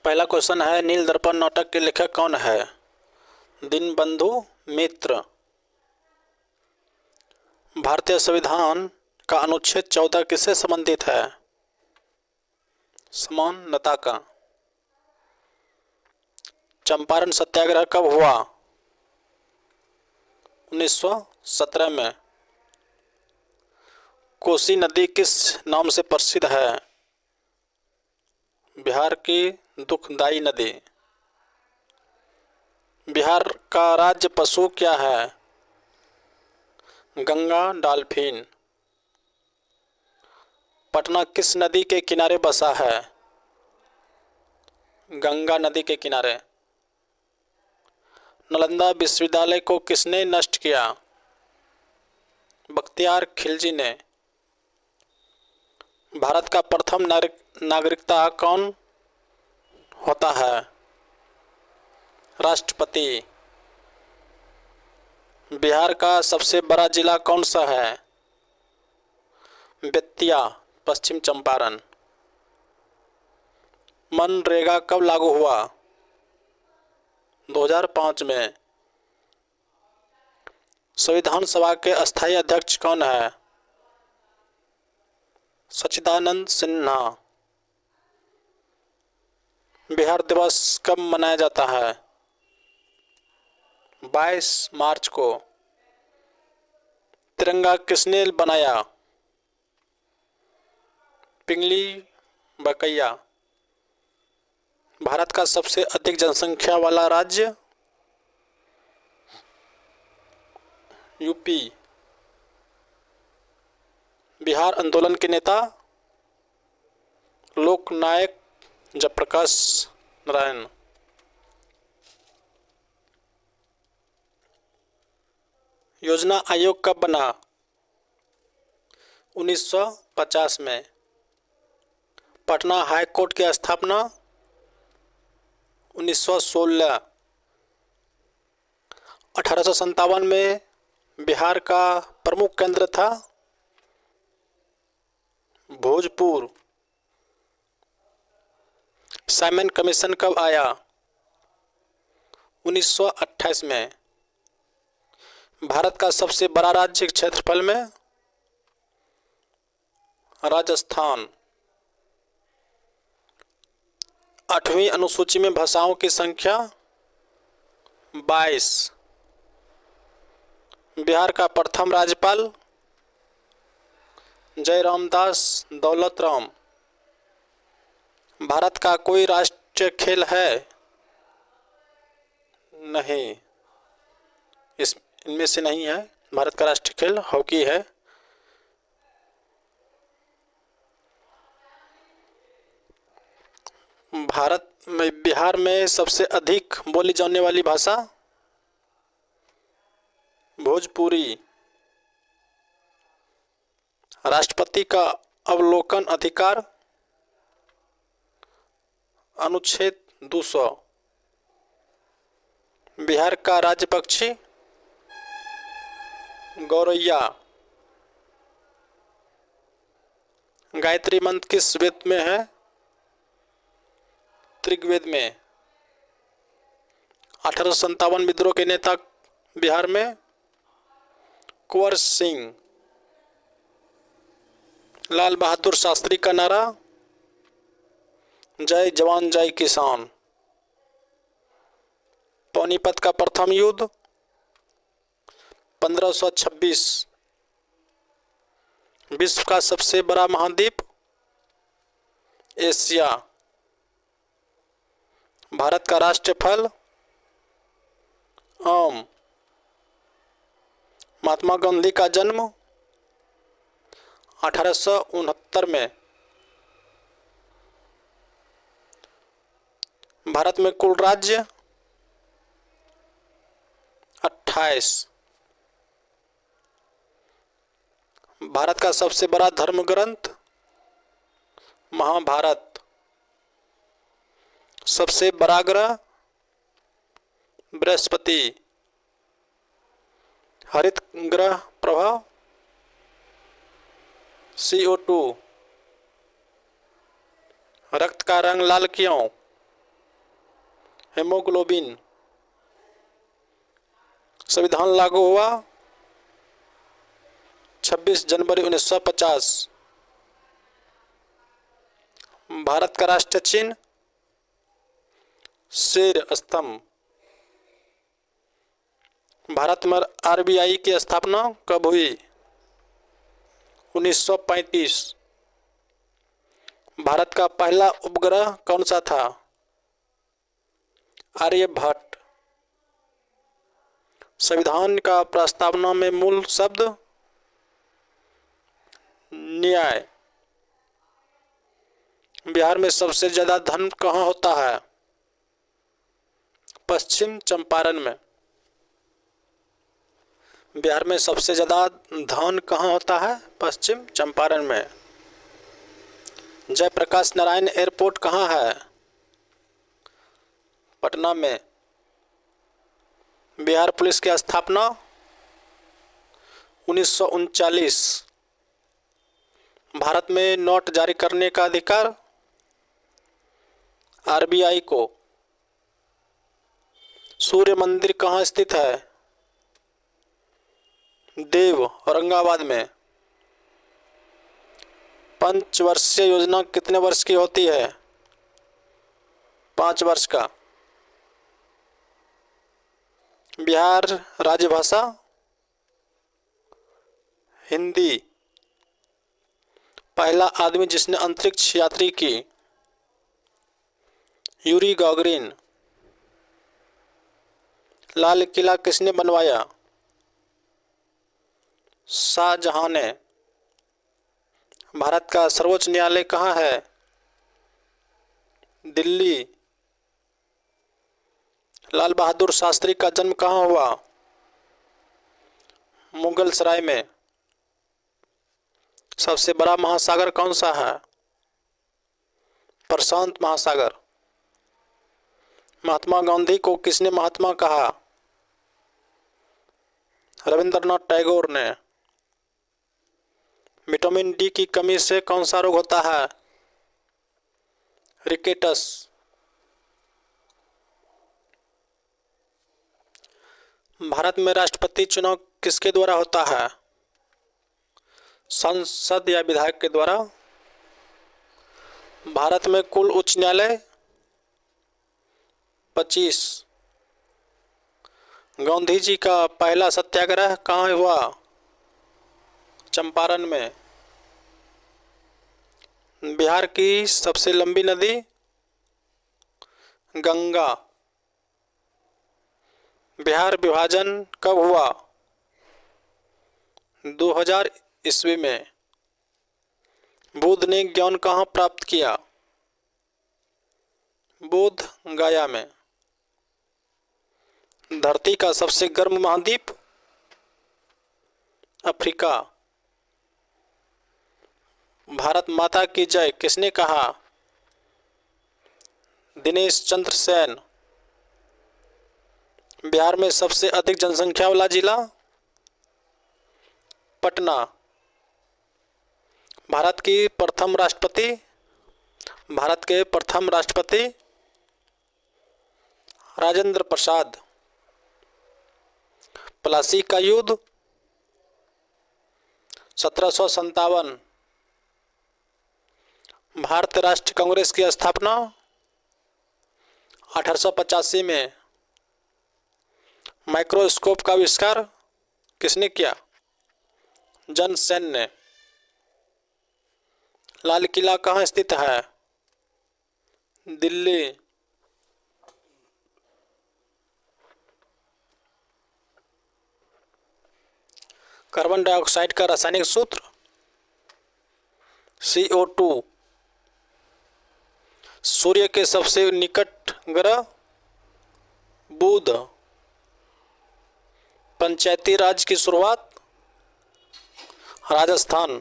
पहला क्वेश्चन है, नील दर्पण नाटक के लेखक कौन है? दीनबंधु मित्र। भारतीय संविधान का अनुच्छेद 14 किससे संबंधित है? समानता का। चंपारण सत्याग्रह कब हुआ? 1917 में। कोसी नदी किस नाम से प्रसिद्ध है? बिहार की दुखदाई नदी। बिहार का राज्य पशु क्या है? गंगा डॉल्फिन। पटना किस नदी के किनारे बसा है? गंगा नदी के किनारे। नालंदा विश्वविद्यालय को किसने नष्ट किया? बख्तियार खिलजी ने। भारत का प्रथम नागरिकता कौन होता है? राष्ट्रपति। बिहार का सबसे बड़ा जिला कौन सा है? बेतिया, पश्चिम चंपारण। मनरेगा कब लागू हुआ? 2005 में। संविधान सभा के अस्थायी अध्यक्ष कौन है? सच्चिदानंद सिन्हा। बिहार दिवस कब मनाया जाता है? 22 मार्च को। तिरंगा किसने बनाया? पिंगली बकैया। भारत का सबसे अधिक जनसंख्या वाला राज्य? यूपी। बिहार आंदोलन के नेता? लोकनायक जयप्रकाश नारायण। योजना आयोग कब बना? 1950 में। पटना हाई कोर्ट की स्थापना? 1916। 1857 में बिहार का प्रमुख केंद्र था? भोजपुर। साइमन कमीशन कब आया? 1928 में। भारत का सबसे बड़ा राज्य क्षेत्रफल में? राजस्थान। 8वीं अनुसूची में भाषाओं की संख्या? 22। बिहार का प्रथम राज्यपाल? जयरामदास दौलतराम। भारत का कोई राष्ट्रीय खेल है? नहीं, इनमें से नहीं है। भारत का राष्ट्रीय खेल हॉकी है। बिहार में सबसे अधिक बोली जाने वाली भाषा? भोजपुरी। राष्ट्रपति का अवलोकन अधिकार? अनुच्छेद 200। बिहार का राज्य पक्षी? गौरैया। गायत्री मंत्र किस वेद में है? ऋग्वेद में। 1857 विद्रोह के नेता बिहार में? कुंवर सिंह। लाल बहादुर शास्त्री का नारा? जय जवान जय किसान। पानीपत का प्रथम युद्ध? 1526। विश्व का सबसे बड़ा महाद्वीप? एशिया। भारत का राष्ट्रीय फल? आम। महात्मा गांधी का जन्म? 1869 में। भारत में कुल राज्य? 28। भारत का सबसे बड़ा धर्म ग्रंथ? महाभारत। सबसे बड़ा ग्रह? बृहस्पति। हरित ग्रह प्रभाव? CO2। रक्त का रंग लाल क्यों? हेमोग्लोबिन। संविधान लागू हुआ 26 जनवरी 1950। भारत का राष्ट्रीय चिन्ह शेर स्तंभ। भारत में आरबीआई की स्थापना कब हुई? 1935। भारत का पहला उपग्रह कौन सा था? आर्यभट्ट। संविधान का प्रस्तावना में मूल शब्द न्याय। बिहार में सबसे ज्यादा धन कहाँ होता है? पश्चिम चंपारण में। बिहार में सबसे ज्यादा धान कहाँ होता है? पश्चिम चंपारण में। जयप्रकाश नारायण एयरपोर्ट कहाँ है? पटना में। बिहार पुलिस की स्थापना 1939। भारत में नोट जारी करने का अधिकार आरबीआई को। सूर्य मंदिर कहाँ स्थित है? देव औरंगाबाद में। पंचवर्षीय योजना कितने वर्ष की होती है? 5 वर्ष का। बिहार राज्य भाषा हिंदी। पहला आदमी जिसने अंतरिक्ष यात्री की यूरी गागरिन। लाल किला किसने बनवाया? शाहजहां ने। भारत का सर्वोच्च न्यायालय कहाँ है? दिल्ली। लाल बहादुर शास्त्री का जन्म कहाँ हुआ? मुगल सराय में। सबसे बड़ा महासागर कौन सा है? प्रशांत महासागर। महात्मा गांधी को किसने महात्मा कहा? रविंद्रनाथ टैगोर ने। विटामिन डी की कमी से कौन सा रोग होता है? रिकेटस। भारत में राष्ट्रपति चुनाव किसके द्वारा होता है? संसद या विधायक के द्वारा। भारत में कुल उच्च न्यायालय 25। गांधी जी का पहला सत्याग्रह कहाँ हुआ? चंपारण में। बिहार की सबसे लंबी नदी गंगा। बिहार विभाजन कब हुआ? 2000 ईस्वी में। बुद्ध ने ज्ञान कहाँ प्राप्त किया? बोध गया में। धरती का सबसे गर्म महाद्वीप अफ्रीका। भारत माता की जय किसने कहा? दिनेश चंद्र सेन। बिहार में सबसे अधिक जनसंख्या वाला जिला पटना। भारत के प्रथम राष्ट्रपति राजेंद्र प्रसाद। प्लासी का युद्ध 1757। भारतीय राष्ट्रीय कांग्रेस की स्थापना 1885 में। माइक्रोस्कोप का आविष्कार किसने किया? जॉन सेन ने। लाल किला कहाँ स्थित है? दिल्ली। कार्बन डाइऑक्साइड का रासायनिक सूत्र CO2। सूर्य के सबसे निकट ग्रह बुध। पंचायती राज की शुरुआत राजस्थान।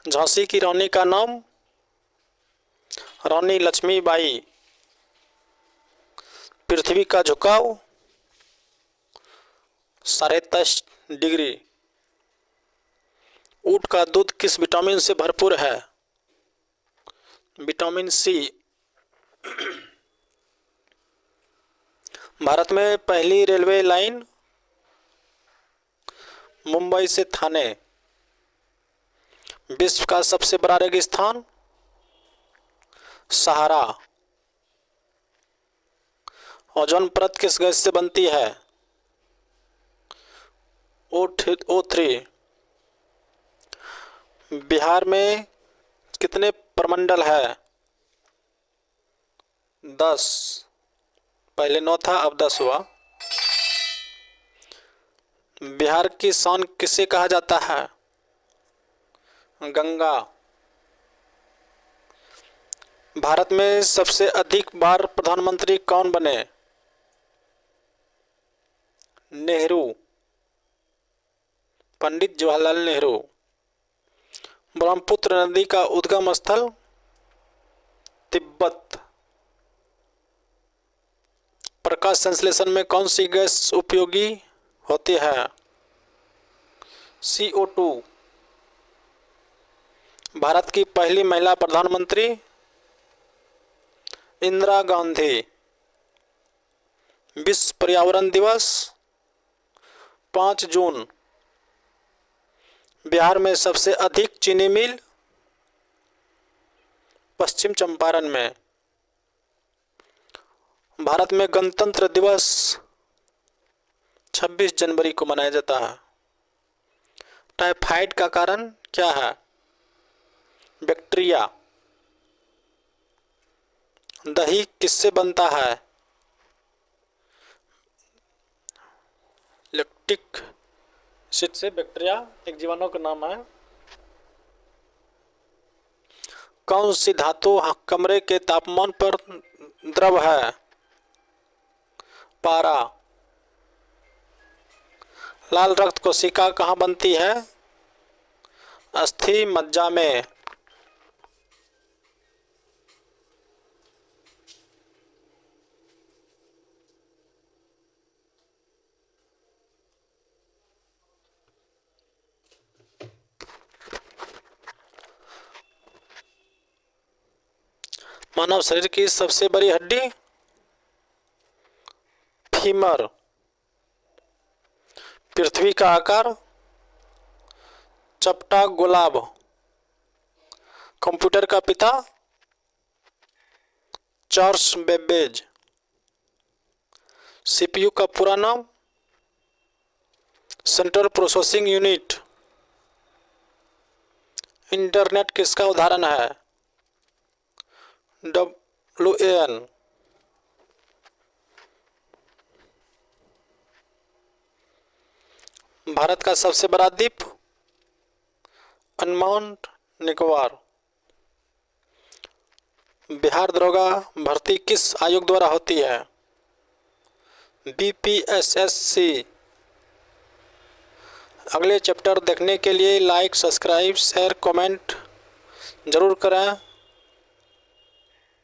झांसी की रानी का नाम रानी लक्ष्मीबाई। पृथ्वी का झुकाव 23.5 डिग्री। ऊँट का दूध किस विटामिन से भरपूर है? Vitamin C. भारत में पहली रेलवे लाइन मुंबई से थाने। विश्व का सबसे बड़ा रेगिस्तान सहारा। ओजोन परत किस गैस से बनती है? O3। बिहार में कितने प्रमंडल है? 10। पहले 9 था, अब 10 हुआ। बिहार की शान किसे कहा जाता है? गंगा। भारत में सबसे अधिक बार प्रधानमंत्री कौन बने? नेहरू, पंडित जवाहरलाल नेहरू। ब्रह्मपुत्र नदी का उद्गम स्थल तिब्बत। प्रकाश संश्लेषण में कौन सी गैस उपयोगी होती है? CO2। भारत की पहली महिला प्रधानमंत्री इंदिरा गांधी। विश्व पर्यावरण दिवस 5 जून। बिहार में सबसे अधिक चीनी मिल पश्चिम चंपारण में। भारत में गणतंत्र दिवस 26 जनवरी को मनाया जाता है। टाइफाइड का कारण क्या है? बैक्टीरिया। दही किससे बनता है? लैक्टिक एसिड से। बैक्टीरिया एक जीवाणु का नाम है। कौन सी धातु कमरे के तापमान पर द्रव है? पारा। लाल रक्त कोशिका कहाँ बनती है? अस्थि मज्जा में। मानव शरीर की सबसे बड़ी हड्डी फीमर। पृथ्वी का आकार चपटा गुलाब। कंप्यूटर का पिता चार्ल्स बेबेज। CPU का पूरा नाम सेंट्रल प्रोसेसिंग यूनिट। इंटरनेट किसका उदाहरण है? WAN। भारत का सबसे बड़ा द्वीप अंडमान निकोबार। बिहार दरोगा भर्ती किस आयोग द्वारा होती है? BPSSC। अगले चैप्टर देखने के लिए लाइक, सब्सक्राइब, शेयर, कमेंट जरूर करें।